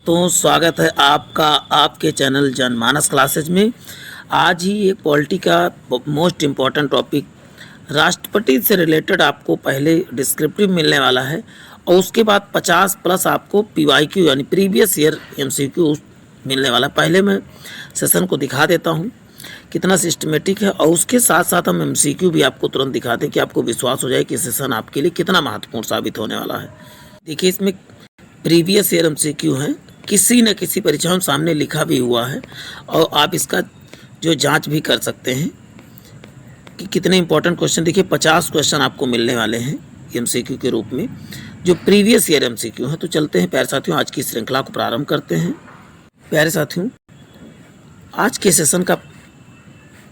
दोस्तों, स्वागत है आपका आपके चैनल जनमानस क्लासेज में। आज ही एक पॉलिटी का मोस्ट इम्पॉर्टेंट टॉपिक राष्ट्रपति से रिलेटेड आपको पहले डिस्क्रिप्टिव मिलने वाला है और उसके बाद 50 प्लस आपको पीवाईक्यू यानी प्रीवियस ईयर एमसीक्यू मिलने वाला। पहले मैं सेशन को दिखा देता हूँ कितना सिस्टमेटिक है और उसके साथ साथ हम एमसीक्यू भी आपको तुरंत दिखाते हैं कि आपको विश्वास हो जाए कि सेशन आपके लिए कितना महत्वपूर्ण साबित होने वाला है। देखिए, इसमें प्रीवियस ईयर एमसीक्यू है, किसी न किसी परीक्षा में सामने लिखा भी हुआ है और आप इसका जो जांच भी कर सकते हैं कि कितने इंपॉर्टेंट क्वेश्चन। देखिए, 50 क्वेश्चन आपको मिलने वाले हैं एमसीक्यू के रूप में जो प्रीवियस ईयर एमसीक्यू है। तो चलते हैं प्यारे साथियों, आज की श्रृंखला को प्रारंभ करते हैं। प्यारे साथियों, आज के सेशन का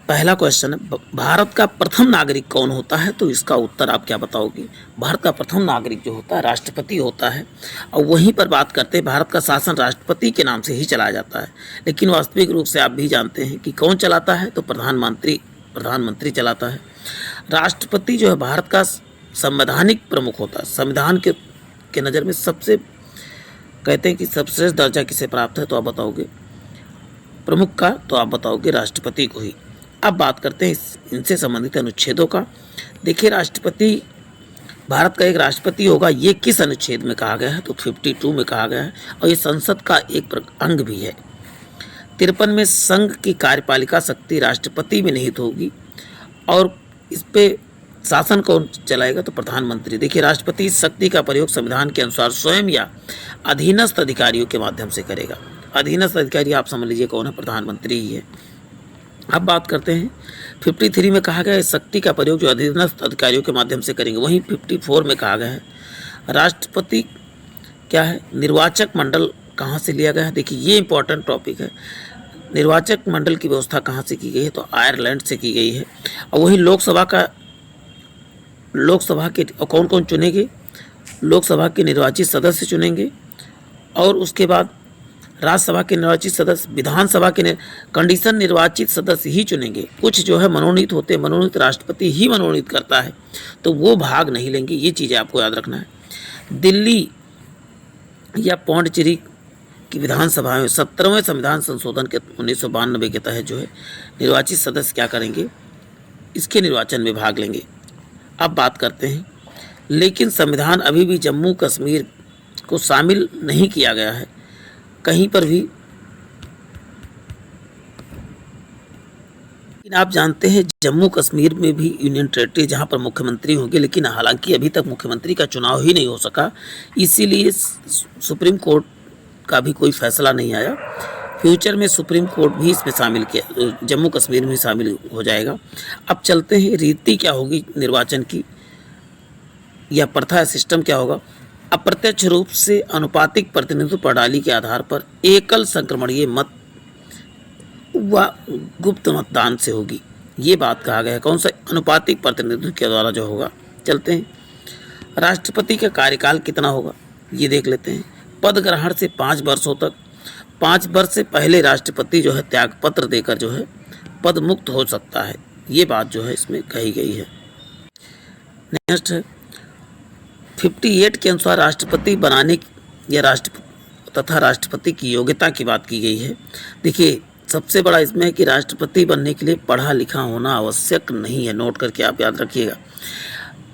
पहला क्वेश्चन है, भारत का प्रथम नागरिक कौन होता है? तो इसका उत्तर आप क्या बताओगे? भारत का प्रथम नागरिक जो होता है राष्ट्रपति होता है और वहीं पर बात करते हैं भारत का शासन राष्ट्रपति के नाम से ही चलाया जाता है, लेकिन वास्तविक रूप से आप भी जानते हैं कि कौन चलाता है? तो प्रधानमंत्री चलाता है। राष्ट्रपति जो है भारत का संवैधानिक प्रमुख होता है। संविधान के नज़र में सबसे कहते हैं कि सबसे दर्जा किसे प्राप्त है? तो आप बताओगे प्रमुख का, तो आप बताओगे राष्ट्रपति को ही। अब बात करते हैं इनसे संबंधित अनुच्छेदों का। देखिए, राष्ट्रपति भारत का एक राष्ट्रपति होगा, ये किस अनुच्छेद में कहा गया है? तो 52 में कहा गया है और ये संसद का एक अंग भी है। 53 में संघ की कार्यपालिका शक्ति राष्ट्रपति में निहित होगी और इस पे शासन कौन चलाएगा? तो प्रधानमंत्री। देखिए, राष्ट्रपति इस शक्ति का प्रयोग संविधान के अनुसार स्वयं या अधीनस्थ अधिकारियों के माध्यम से करेगा। अधीनस्थ अधिकारी आप समझ लीजिए कौन है? प्रधानमंत्री ही है। अब बात करते हैं 53 में कहा गया है शक्ति का प्रयोग जो अधीनस्थ अधिकारियों के माध्यम से करेंगे। वहीं 54 में कहा गया है राष्ट्रपति क्या है? निर्वाचक मंडल कहाँ से लिया गया है? देखिए, ये इंपॉर्टेंट टॉपिक है। निर्वाचक मंडल की व्यवस्था कहाँ से की गई है? तो आयरलैंड से की गई है। और वहीं लोकसभा के कौन कौन चुनेंगे? लोकसभा के निर्वाचित सदस्य चुनेंगे और उसके बाद राज्यसभा के निर्वाचित सदस्य, विधानसभा के कंडीशन निर्वाचित सदस्य ही चुनेंगे। कुछ जो है मनोनीत होते हैं, मनोनीत राष्ट्रपति ही मनोनीत करता है, तो वो भाग नहीं लेंगे। ये चीज़ें आपको याद रखना है। दिल्ली या पौंडचेरी की विधानसभा में 17वें संविधान संशोधन के 1992 के तहत जो है निर्वाचित सदस्य क्या करेंगे? इसके निर्वाचन में भाग लेंगे। अब बात करते हैं, लेकिन संविधान अभी भी जम्मू कश्मीर को शामिल नहीं किया गया है कहीं पर भी। लेकिन आप जानते हैं जम्मू कश्मीर में भी यूनियन टेरिटरी जहां पर मुख्यमंत्री होंगे, लेकिन हालांकि अभी तक मुख्यमंत्री का चुनाव ही नहीं हो सका, इसीलिए सुप्रीम कोर्ट का भी कोई फैसला नहीं आया। फ्यूचर में सुप्रीम कोर्ट भी इसमें शामिल किया, जम्मू कश्मीर में शामिल हो जाएगा। अब चलते हैं, रीति क्या होगी निर्वाचन की या प्रथा सिस्टम क्या होगा? अप्रत्यक्ष रूप से अनुपातिक प्रतिनिधित्व प्रणाली के आधार पर एकल संक्रमणीय मत व गुप्त मतदान से होगी। ये बात कहा गया है। कौन सा? अनुपातिक प्रतिनिधित्व के द्वारा जो होगा। चलते हैं, राष्ट्रपति का कार्यकाल कितना होगा ये देख लेते हैं। पद ग्रहण से 5 वर्षों तक, 5 वर्ष से पहले राष्ट्रपति जो है त्यागपत्र देकर जो है पद मुक्त हो सकता है। ये बात जो है इसमें कही गई है। नेक्स्ट है 58 के अनुसार राष्ट्रपति बनाने या राष्ट्रपति की योग्यता की बात की गई है। देखिए, सबसे बड़ा इसमें है कि राष्ट्रपति बनने के लिए पढ़ा लिखा होना आवश्यक नहीं है। नोट करके आप याद रखिएगा।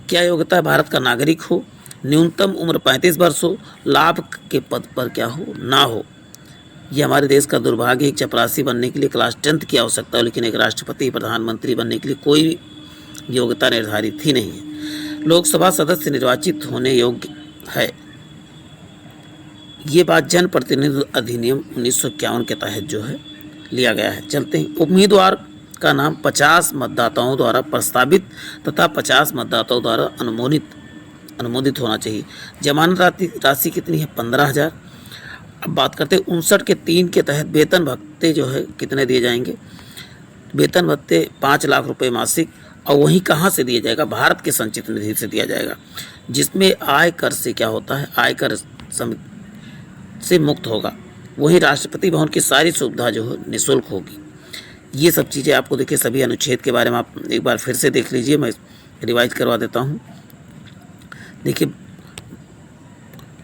क्या योग्यता है? भारत का नागरिक हो, न्यूनतम उम्र 35 वर्ष हो, लाभ के पद पर क्या हो? ना हो। ये हमारे देश का दुर्भाग्य है। एक चपरासी बनने के लिए क्लास 10th की आवश्यकता है, लेकिन एक राष्ट्रपति प्रधानमंत्री बनने के लिए कोई योग्यता निर्धारित ही नहीं है। लोकसभा सदस्य निर्वाचित होने योग्य है। ये बात जन प्रतिनिधित्व अधिनियम 1951 के तहत जो है लिया गया है। चलते हैं, उम्मीदवार का नाम 50 मतदाताओं द्वारा प्रस्तावित तथा 50 मतदाताओं द्वारा अनुमोदित होना चाहिए। जमानत राशि कितनी है? 15,000। अब बात करते हैं 59 के 3 के तहत वेतन भत्ते जो है कितने दिए जाएंगे? वेतन भत्ते 5 लाख रुपए मासिक। और वहीं कहाँ से दिया जाएगा? भारत के संचित निधि से दिया जाएगा, जिसमें आय कर से क्या होता है? आयकर से मुक्त होगा। वहीं राष्ट्रपति भवन की सारी सुविधा जो है निःशुल्क होगी। ये सब चीज़ें आपको देखिए, सभी अनुच्छेद के बारे में आप एक बार फिर से देख लीजिए, मैं रिवाइज करवा देता हूँ। देखिए,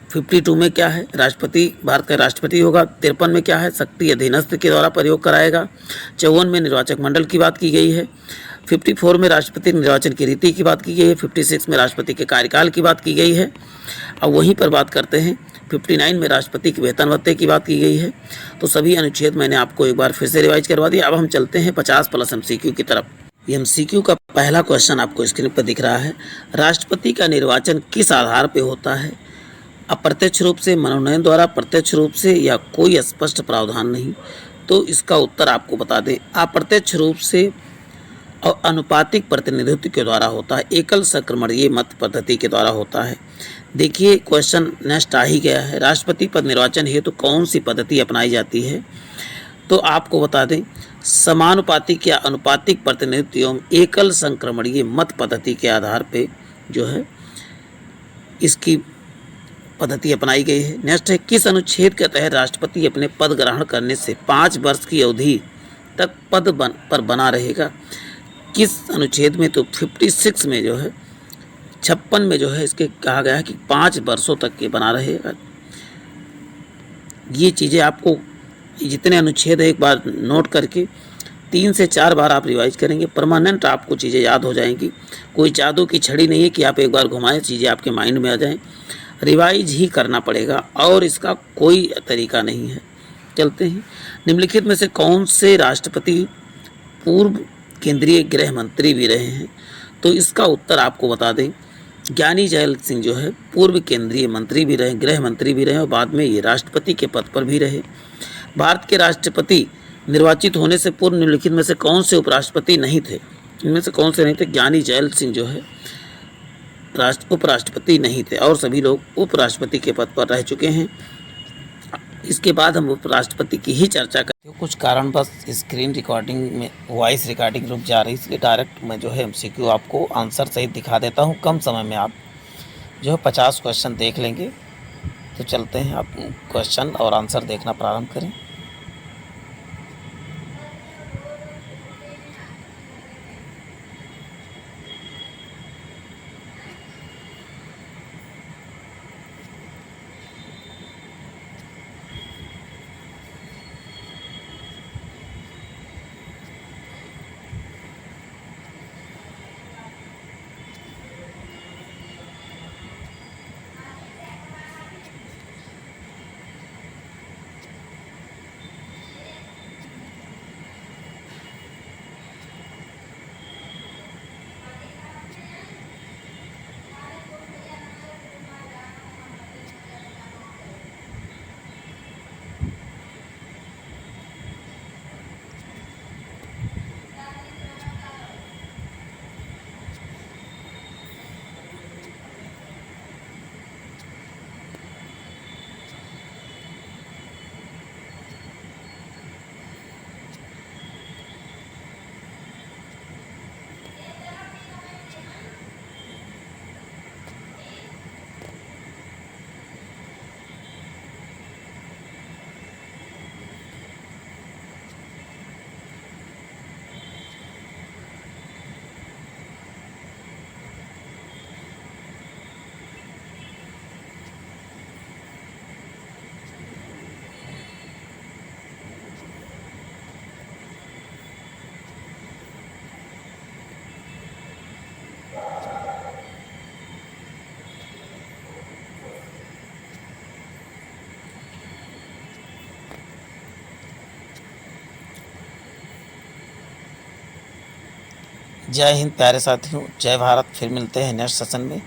52 में क्या है, राष्ट्रपति भारत का राष्ट्रपति होगा। 53 में क्या है, शक्ति अधीनस्थ के द्वारा प्रयोग कराएगा। 54 में निर्वाचक मंडल की बात की गई है। 54 में राष्ट्रपति निर्वाचन की रीति की बात की गई है। 56 में राष्ट्रपति के कार्यकाल की बात की गई है। अब वहीं पर बात करते हैं 59 में राष्ट्रपति के वेतन भत्ते की बात की गई है। तो सभी अनुच्छेद मैंने आपको एक बार फिर से रिवाइज करवा दिया। अब हम चलते हैं 50+ MCQ की तरफ। MCQ का पहला क्वेश्चन आपको स्क्रीन पर दिख रहा है। राष्ट्रपति का निर्वाचन किस आधार पर होता है? अप्रत्यक्ष रूप से, मनोनयन द्वारा, प्रत्यक्ष रूप से या कोई स्पष्ट प्रावधान नहीं। तो इसका उत्तर आपको बता दें, अप्रत्यक्ष रूप से और अनुपातिक प्रतिनिधित्व के द्वारा होता है। एकल संक्रमणीय मत पद्धति के द्वारा होता है। देखिए क्वेश्चन नेक्स्ट आ ही गया है। राष्ट्रपति पद निर्वाचन हेतु कौन सी पद्धति अपनाई जाती है? तो आपको बता दें, समानुपातिक या अनुपातिक प्रतिनिधित्व एवं एकल संक्रमणीय मत पद्धति के आधार पे जो है इसकी पद्धति अपनाई गई है। नेक्स्ट है, किस अनुच्छेद के तहत राष्ट्रपति अपने पद ग्रहण करने से 5 वर्ष की अवधि तक पद पर बना रहेगा? किस अनुच्छेद में? तो 56 में जो है, 56 में जो है इसके कहा गया है कि 5 वर्षों तक के बना रहेगा। ये चीज़ें आपको जितने अनुच्छेद है एक बार नोट करके 3 से 4 बार आप रिवाइज करेंगे, परमानेंट आपको चीज़ें याद हो जाएंगी। कोई जादू की छड़ी नहीं है कि आप एक बार घुमाएं चीज़ें आपके माइंड में आ जाएं। रिवाइज ही करना पड़ेगा और इसका कोई तरीका नहीं है। चलते हैं, निम्नलिखित में से कौन से राष्ट्रपति पूर्व केंद्रीय गृह मंत्री भी रहे हैं? तो इसका उत्तर आपको बता दें, ज्ञानी जैल सिंह जो है पूर्व केंद्रीय मंत्री भी रहे, गृह मंत्री भी रहे और बाद में ये राष्ट्रपति के पद पर भी रहे। भारत के राष्ट्रपति निर्वाचित होने से पूर्व निम्नलिखित में से कौन से उपराष्ट्रपति नहीं थे? इनमें से कौन से नहीं थे? ज्ञानी जैल सिंह जो है उपराष्ट्रपति नहीं थे और सभी लोग उपराष्ट्रपति के पद पर रह चुके हैं। इसके बाद हम उपराष्ट्रपति की ही चर्चा करते हैं। कुछ कारण बस स्क्रीन रिकॉर्डिंग में वॉइस रिकॉर्डिंग रुक जा रही है, इसलिए डायरेक्ट मैं जो है MCQ आपको आंसर सहित दिखा देता हूँ। कम समय में आप जो है 50 क्वेश्चन देख लेंगे। तो चलते हैं, आप क्वेश्चन और आंसर देखना प्रारंभ करें। जय हिंद प्यारे साथियों, जय भारत। फिर मिलते हैं नेक्स्ट सेशन में।